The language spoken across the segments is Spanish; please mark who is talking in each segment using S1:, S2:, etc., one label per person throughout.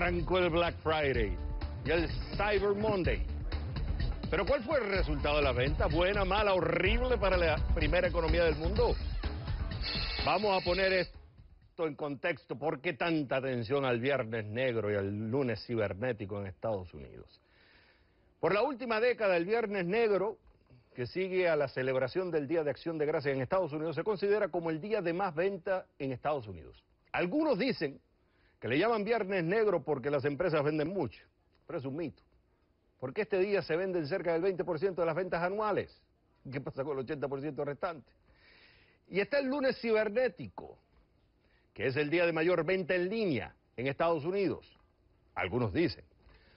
S1: arrancó el Black Friday y el Cyber Monday. Pero ¿cuál fue el resultado de la venta? ¿Buena, mala, horrible para la primera economía del mundo? Vamos a poner esto en contexto. ¿Por qué tanta atención al Viernes Negro y al Lunes Cibernético en Estados Unidos? Por la última década, el Viernes Negro, que sigue a la celebración del Día de Acción de Gracias en Estados Unidos, se considera como el día de más venta en Estados Unidos. Algunos dicen que le llaman Viernes Negro porque las empresas venden mucho, pero es un mito. Porque este día se venden cerca del 20% de las ventas anuales. ¿Qué pasa con el 80% restante? Y está el Lunes Cibernético, que es el día de mayor venta en línea en Estados Unidos. Algunos dicen.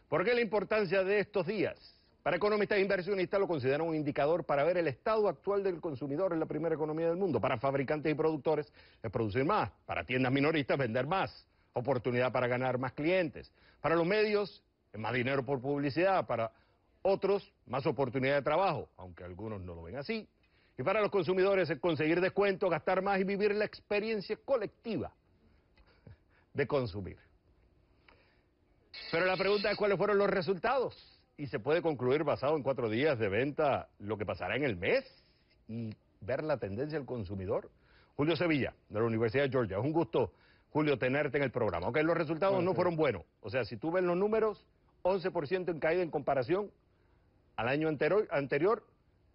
S1: ¿Por qué la importancia de estos días? Para economistas e inversionistas lo consideran un indicador para ver el estado actual del consumidor en la primera economía del mundo. Para fabricantes y productores es producir más. Para tiendas minoristas vender más. Oportunidad para ganar más clientes. Para los medios es más dinero por publicidad. Para otros más oportunidad de trabajo, aunque algunos no lo ven así. Y para los consumidores es conseguir descuento, gastar más y vivir la experiencia colectiva de consumir. Pero la pregunta es cuáles fueron los resultados. Y se puede concluir basado en 4 días de venta lo que pasará en el mes y ver la tendencia del consumidor. Julio Sevilla, de la Universidad de Georgia. Es un gusto, Julio, tenerte en el programa. Ok, los resultados no fueron buenos. O sea, si tú ves los números, 11% en caída en comparación al año anterior,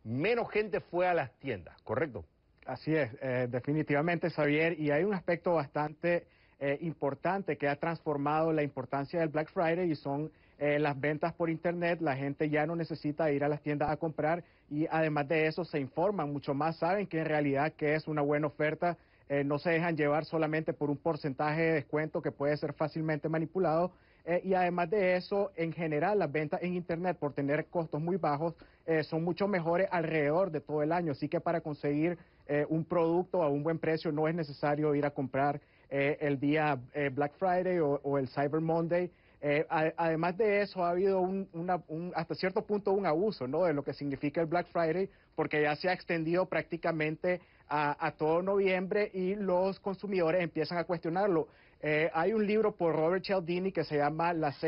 S1: menos gente fue a las tiendas, ¿correcto?
S2: Así es, definitivamente, Xavier, y hay un aspecto bastante importante que ha transformado la importancia del Black Friday y son las ventas por Internet. La gente ya no necesita ir a las tiendas a comprar y además de eso se informan mucho más, saben que en realidad que es una buena oferta, no se dejan llevar solamente por un porcentaje de descuento que puede ser fácilmente manipulado. Y además de eso, en general, las ventas en Internet, por tener costos muy bajos, son mucho mejores alrededor de todo el año. Así que para conseguir un producto a un buen precio no es necesario ir a comprar el día Black Friday o el Cyber Monday. Además de eso, ha habido hasta cierto punto un abuso, ¿no?, de lo que significa el Black Friday, porque ya se ha extendido prácticamente a todo noviembre y los consumidores empiezan a cuestionarlo. Hay un libro por Robert Cialdini que se llama Las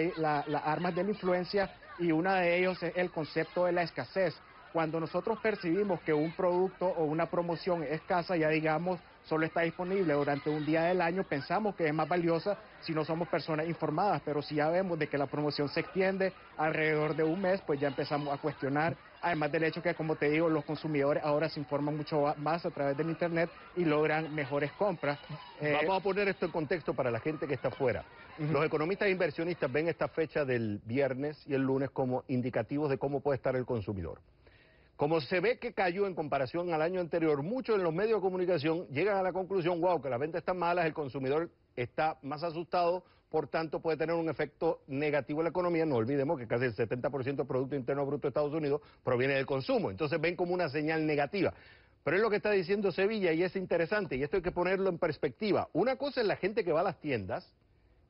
S2: armas de la influencia y uno de ellos es el concepto de la escasez. Cuando nosotros percibimos que un producto o una promoción es escasa, ya digamos, solo está disponible durante un día del año, pensamos que es más valiosa si no somos personas informadas, pero si ya vemos de que la promoción se extiende alrededor de un mes, pues ya empezamos a cuestionar, además del hecho que, como te digo, los consumidores ahora se informan mucho más a través del Internet y logran mejores compras.
S1: Vamos a poner esto en contexto para la gente que está afuera. Los economistas e inversionistas ven esta fecha del viernes y el lunes como indicativos de cómo puede estar el consumidor. Como se ve que cayó en comparación al año anterior, muchos en los medios de comunicación llegan a la conclusión, wow, que las ventas están malas, el consumidor está más asustado, por tanto puede tener un efecto negativo en la economía. No olvidemos que casi el 70% del Producto Interno Bruto de Estados Unidos proviene del consumo, entonces ven como una señal negativa. Pero es lo que está diciendo Sevilla y es interesante, y esto hay que ponerlo en perspectiva. Una cosa es la gente que va a las tiendas,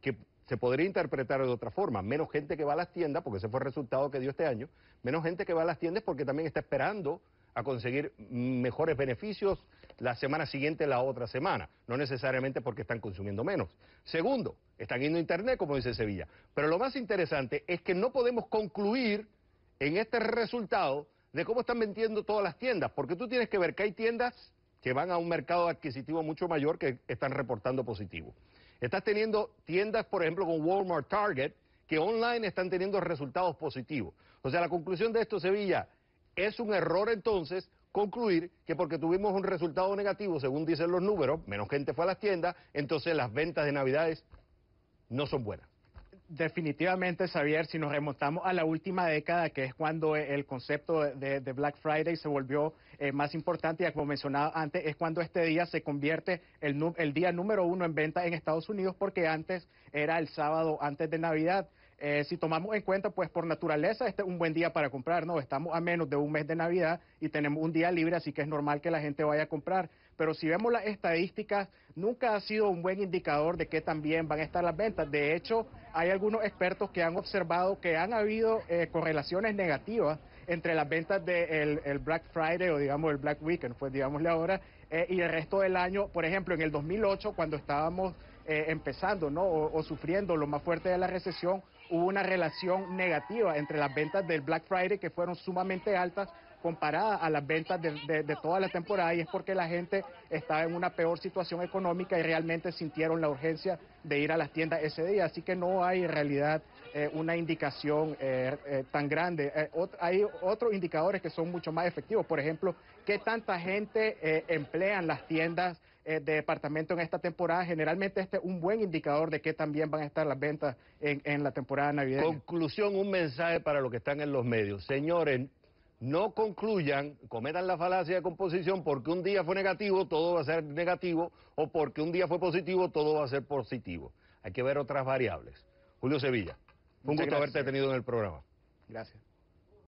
S1: que se podría interpretar de otra forma, menos gente que va a las tiendas, porque ese fue el resultado que dio este año, menos gente que va a las tiendas porque también está esperando a conseguir mejores beneficios la semana siguiente, la otra semana, no necesariamente porque están consumiendo menos. Segundo, están yendo a Internet, como dice Sevilla, pero lo más interesante es que no podemos concluir en este resultado de cómo están vendiendo todas las tiendas, porque tú tienes que ver que hay tiendas que van a un mercado adquisitivo mucho mayor que están reportando positivo. Estás teniendo tiendas, por ejemplo, con Walmart, Target, que online están teniendo resultados positivos. O sea, la conclusión de esto, Sevilla, es un error entonces concluir que porque tuvimos un resultado negativo, según dicen los números, menos gente fue a las tiendas, entonces las ventas de Navidades no son buenas.
S2: Definitivamente, Xavier, si nos remontamos a la última década, que es cuando el concepto de Black Friday se volvió más importante, y como mencionaba antes, es cuando este día se convierte el día número 1 en venta en Estados Unidos, porque antes era el sábado antes de Navidad. Si tomamos en cuenta, pues por naturaleza este es un buen día para comprar, ¿no? Estamos a menos de un mes de Navidad y tenemos un día libre, así que es normal que la gente vaya a comprar. Pero si vemos las estadísticas, nunca ha sido un buen indicador de que también van a estar las ventas. De hecho, hay algunos expertos que han observado que han habido correlaciones negativas entre las ventas del el Black Friday o digamos el Black Weekend, pues digámosle ahora, y el resto del año. Por ejemplo, en el 2008, cuando estábamos empezando, ¿no? O sufriendo lo más fuerte de la recesión, hubo una relación negativa entre las ventas del Black Friday, que fueron sumamente altas, comparada a las ventas de toda la temporada, y es porque la gente estaba en una peor situación económica y realmente sintieron la urgencia de ir a las tiendas ese día. Así que no hay en realidad una indicación tan grande. Hay otros indicadores que son mucho más efectivos. Por ejemplo, qué tanta gente emplean las tiendas de departamento en esta temporada. Generalmente este es un buen indicador de que también van a estar las ventas en la temporada navideña.
S1: Conclusión, un mensaje para los que están en los medios. Señores, no concluyan, cometan la falacia de composición porque un día fue negativo, todo va a ser negativo, o porque un día fue positivo, todo va a ser positivo. Hay que ver otras variables. Julio Sevilla, fue un gusto haberte tenido en el programa.
S2: Gracias.